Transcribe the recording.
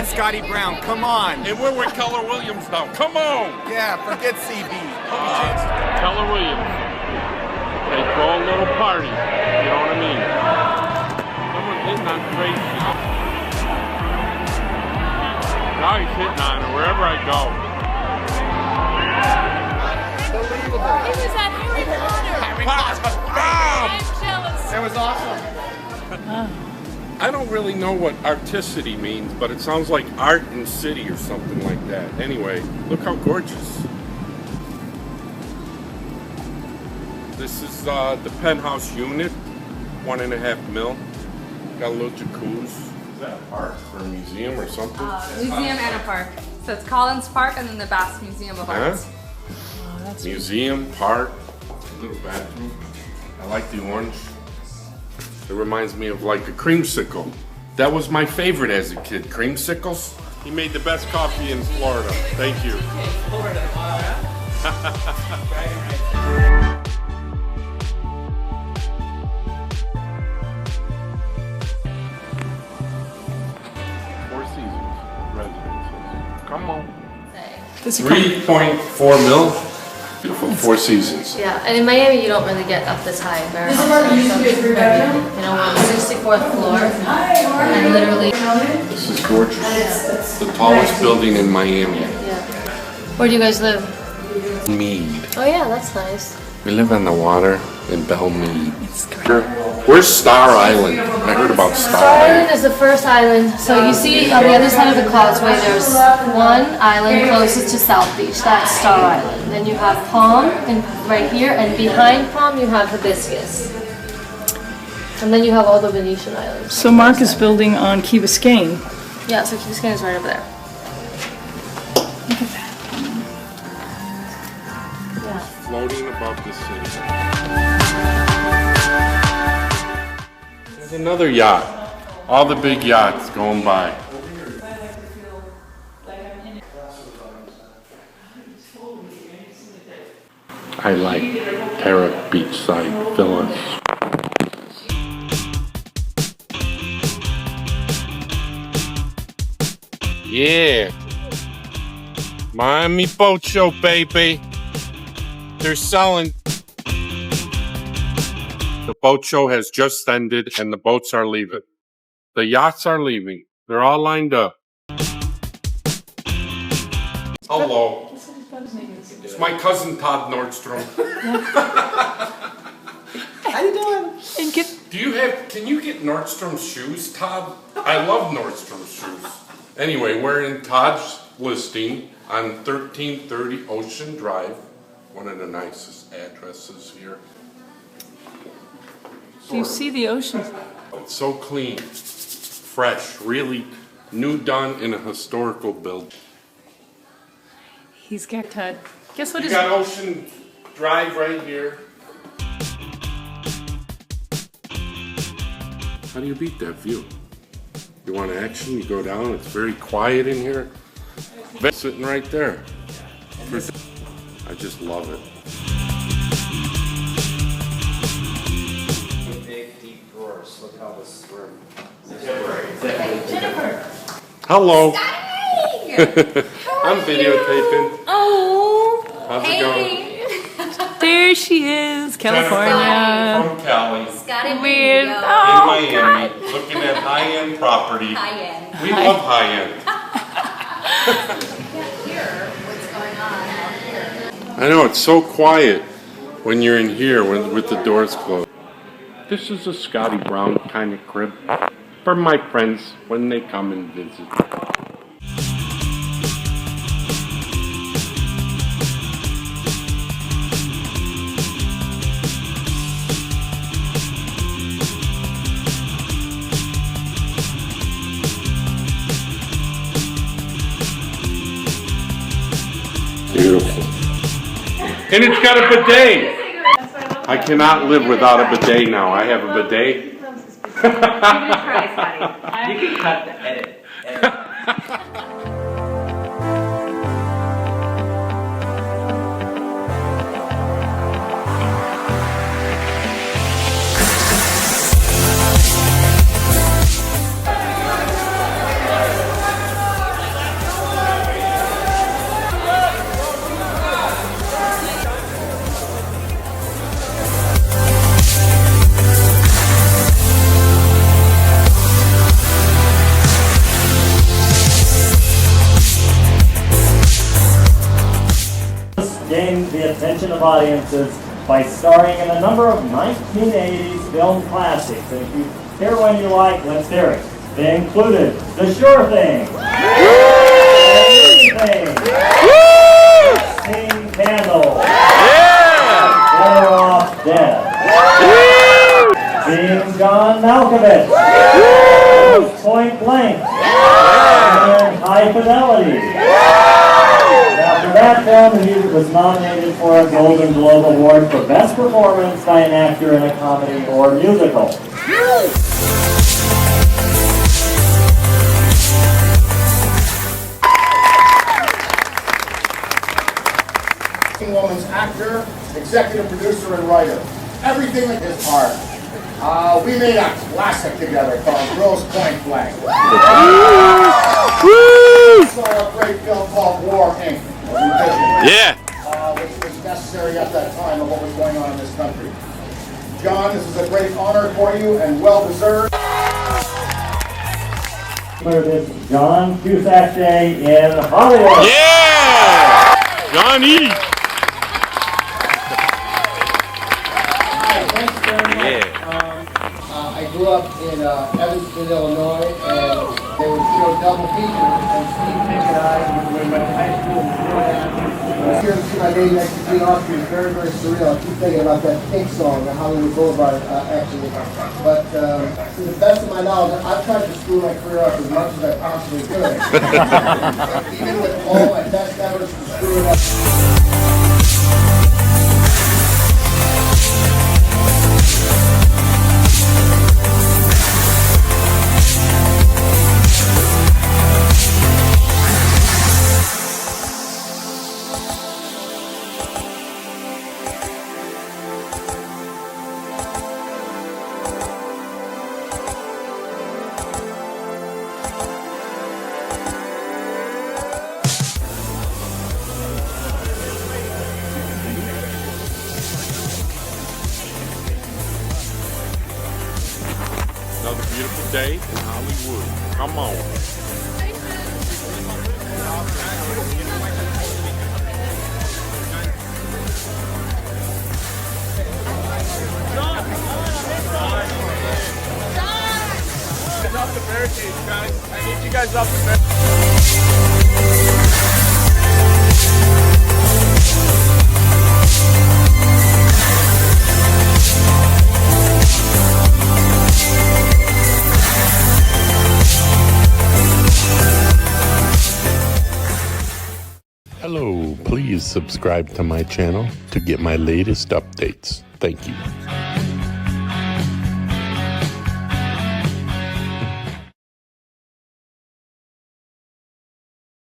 Scotty Brown. Come on. And we're with Keller Williams now. Come on. Yeah, forget CB. Keller Williams. They throw a little party. You know what I mean? Someone's hitting on Tracy. Now he's hitting on her wherever I go. Unbelievable. It was on Harry Potter. I'm jealous. It was awesome. I don't really know what articity means, but it sounds like art and city or something like that. Anyway, look how gorgeous. This is the penthouse unit, 1.5 mil. Got a little jacuzzi. Is that a park or a museum or something? Museum and a park. So it's Collins Park and then the Bass Museum of Art. Oh, that's Museum, park, little bathroom. I like the orange. It reminds me of like a creamsicle. That was my favorite as a kid, creamsicles. He made the best coffee in Florida. Thank you. Four Seasons residences. Come on. 3.4 mil. Beautiful. Four Seasons. Yeah, and in Miami you don't really get up this high very often. You know, we're on the 64th floor, and literally. This is gorgeous. The tallest building in Miami. Yeah. Where do you guys live? Mead. Oh yeah, that's nice. We live on the water in Belle Mead. Where's Star Island? I heard about Star Star Island Island. is the first island. So you see on the other side of the causeway, there's one island closest to South Beach. That's Star Island. Then you have Palm, and right here, and behind Palm you have Hibiscus. And then you have all the Venetian islands. So Mark is building on Key Biscayne. Yeah, so Key Biscayne is right over there. Look at that. Yeah. Floating above the city. There's another yacht. All the big yachts going by. I like Terra Beachside Villas. Yeah. Miami Boat Show, baby. They're selling. The boat show has just ended and the boats are leaving. The yachts are leaving. They're all lined up. Hello. It's my cousin Todd Nordstrom. How you doing? And Can you get Nordstrom's shoes, Todd? I love Nordstrom's shoes. Anyway, we're in Todd's listing on 1330 Ocean Drive. One of the nicest addresses here. you see the ocean. It's so clean, fresh, really new done in a historical build. He's got guess what You his got Ocean Drive right here. How do you beat that view? You want action, you go down, it's very quiet in here. Sitting right there. I just love it. Big, deep drawers. Look how this room. Jennifer. Hello. Hi. I'm videotaping. Oh. How's it going? there she is, California. From Cali. Scotty Weird. Video. In Oh, Miami, looking at high-end property. High-end. We love high-end. Here, what's going on out here? I know, it's so quiet when you're in here with the doors closed. This is a Scotty Brown kind of crib for my friends when they come and visit. Beautiful. And it's got a bidet. I cannot live without a bidet now. I have a bidet. You can cut the edit. of audiences by starring in a number of 1980s film classics. And if you hear one you like, let's hear it. They included The Sure Thing, Anything, Sing Candle, Better Off Dead, Being John Malkovich, Point Blank, and High Fidelity. After that film, he was nominated for a Golden Globe Award for Best Performance by an actor in a comedy or musical. Woman's actor, executive producer, and writer. Everything in his art. We made a classic together called Grosse Point Blank. Saw a great film called War, Inc. Yeah. Which was necessary at that time of what was going on in this country. John, this is a great honor for you and well deserved. For this John Cusack Day in Hollywood. Yeah. Johnny. Thanks very much. I grew up in Evanston, Illinois, and they would show double features, and Steve Pick and I, when we went to high school, here to see my name next to Gene Austria is very, very surreal. I keep thinking about that Pink song, the Hollywood Boulevard, actually. But to the best of my knowledge, I've tried to screw my career up as much as I possibly could. Even with all my best efforts to screw it up. Another beautiful day in Hollywood. Come on. Off the barricades, guys. I need you guys off the barricades. Hello, please subscribe to my channel to get my latest updates. Thank you.